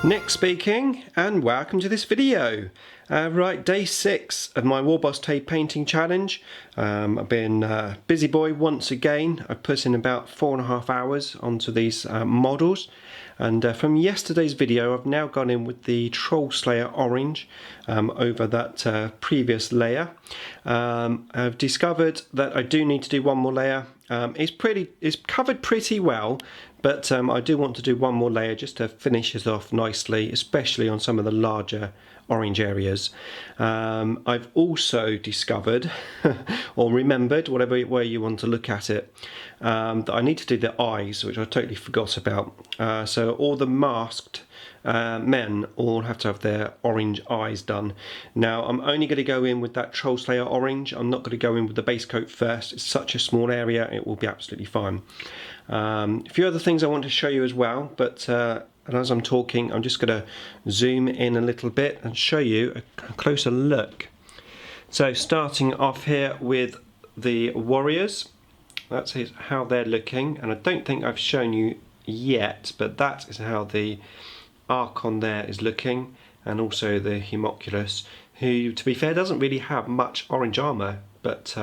Nick speaking, and welcome to this video. Right, day 6 of my WarbossTae Painting challenge. I've been busy boy once again. I've put in about 4.5 hours onto these models, and from yesterday's video I've now gone in with the Troll Slayer orange over that previous layer. I've discovered that I do need to do one more layer. It's covered pretty well, but I do want to do one more layer just to finish it off nicely, especially on some of the larger orange areas. I've also discovered, or remembered, whatever way you want to look at it, that I need to do the eyes, which I totally forgot about. So all the masked men all have to have their orange eyes done. Now I'm only going to go in with that Troll Slayer orange. I'm not going to go in with the base coat first. It's such a small area, it will be absolutely fine. A few other things I want to show you as well, but and as I'm talking I'm just going to zoom in a little bit and show you a closer look. So starting off here with the warriors, that's how they're looking, and I don't think I've shown you yet, but that is how the Archon there is looking, and also the Homunculus, who to be fair doesn't really have much orange armour, but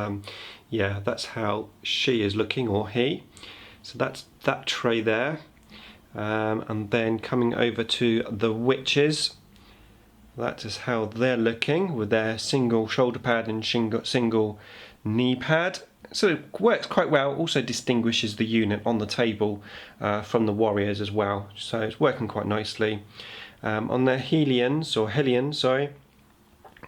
yeah, that's how she is looking, or he. So that's that tray there, and then coming over to the witches, that is how they're looking with their single shoulder pad and single knee pad. So it works quite well, also distinguishes the unit on the table from the warriors as well, so it's working quite nicely. On their Hellions, sorry,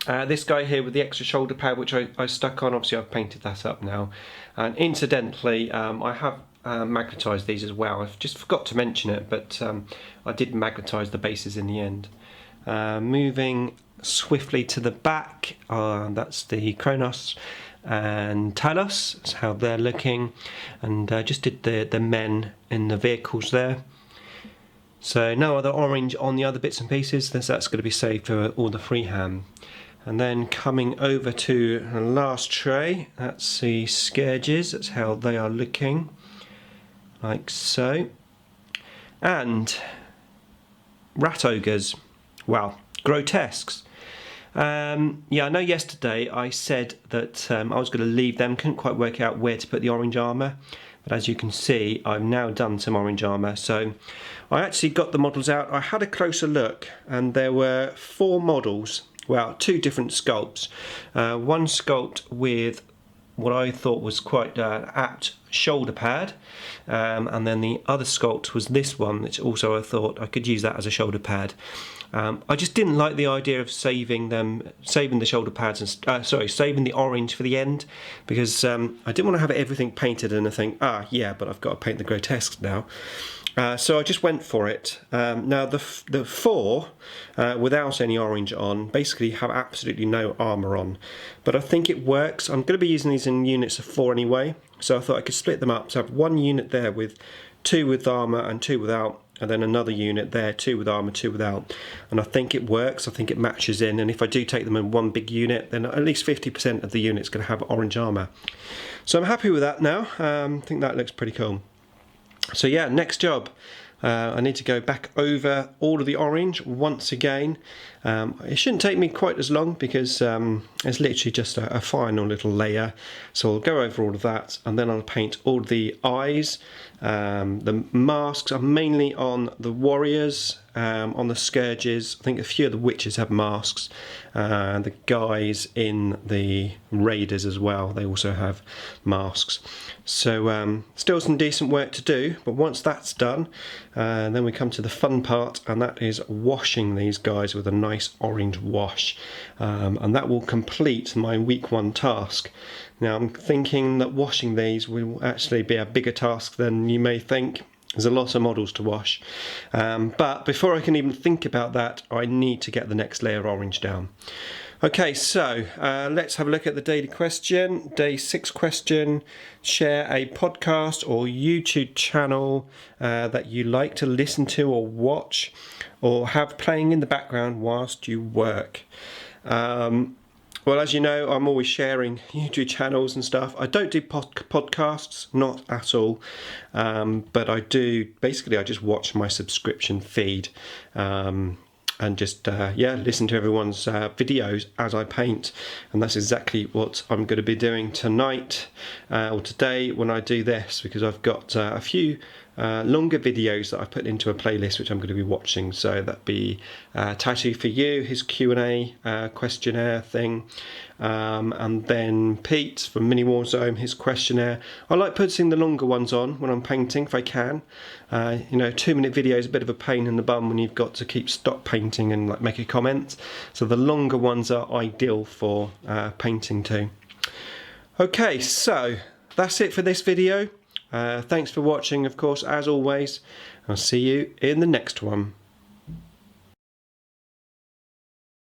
this guy here with the extra shoulder pad which I stuck on, obviously I've painted that up now, and incidentally I have magnetised these as well. I've just forgot to mention it, but I did magnetise the bases in the end. Moving swiftly to the back, that's the Kronos and Talos, that's how they're looking, and just did the men in the vehicles there. So no other orange on the other bits and pieces, that's going to be saved for all the freehand. And then coming over to the last tray, that's the Scourges, that's how they are looking, like so. And Rat Ogres, well, grotesques. Yeah, I know yesterday I said that I was going to leave them, couldn't quite work out where to put the orange armour, but as you can see I've now done some orange armour. So I actually got the models out, I had a closer look, and there were 4 models, well, 2 different sculpts. One sculpt with what I thought was quite apt shoulder pad, and then the other sculpt was this one, which also I thought I could use that as a shoulder pad. I just didn't like the idea of saving the shoulder pads and saving the orange for the end, because I didn't want to have everything painted and I think, yeah, but I've got to paint the grotesques now. So I just went for it. Now the 4 without any orange on basically have absolutely no armour on, but I think it works. I'm going to be using these in units of 4 anyway, so I thought I could split them up. So I have one unit there with 2 with armour and 2 without, and then another unit there, 2 with armour, 2 without, and I think it works. I think it matches in, and if I do take them in one big unit, then at least 50% of the unit's going to have orange armour. So I'm happy with that now. I think that looks pretty cool. So yeah, next job, I need to go back over all of the orange once again. It shouldn't take me quite as long because it's literally just a final little layer. So I'll go over all of that, and then I'll paint all the eyes. The masks are mainly on the warriors, on the Scourges. I think a few of the witches have masks. The guys in the raiders as well, they also have masks. So still some decent work to do, but once that's done, then we come to the fun part, and that is washing these guys with a nice orange wash, and that will complete my week 1 task. Now I'm thinking that washing these will actually be a bigger task than you may think. There's a lot of models to wash, but before I can even think about that, I need to get the next layer of orange down. Okay, so let's have a look at the daily question. Day 6 question: share a podcast or YouTube channel that you like to listen to or watch or have playing in the background whilst you work. Well, as you know, I'm always sharing YouTube channels and stuff. I don't do podcasts, not at all, but I do, basically I just watch my subscription feed and just listen to everyone's videos as I paint, and that's exactly what I'm going to be doing tonight or today when I do this, because I've got a few longer videos that I've put into a playlist which I'm going to be watching. So that'd be Tattoo for You, his Q&A questionnaire thing, and then Pete from Mini Warzone, his questionnaire. I like putting the longer ones on when I'm painting if I can. You know, 2-minute video is a bit of a pain in the bum when you've got to keep stop painting and like make a comment, so the longer ones are ideal for painting too. Okay, so that's it for this video. Thanks for watching, of course, as always. I'll see you in the next one.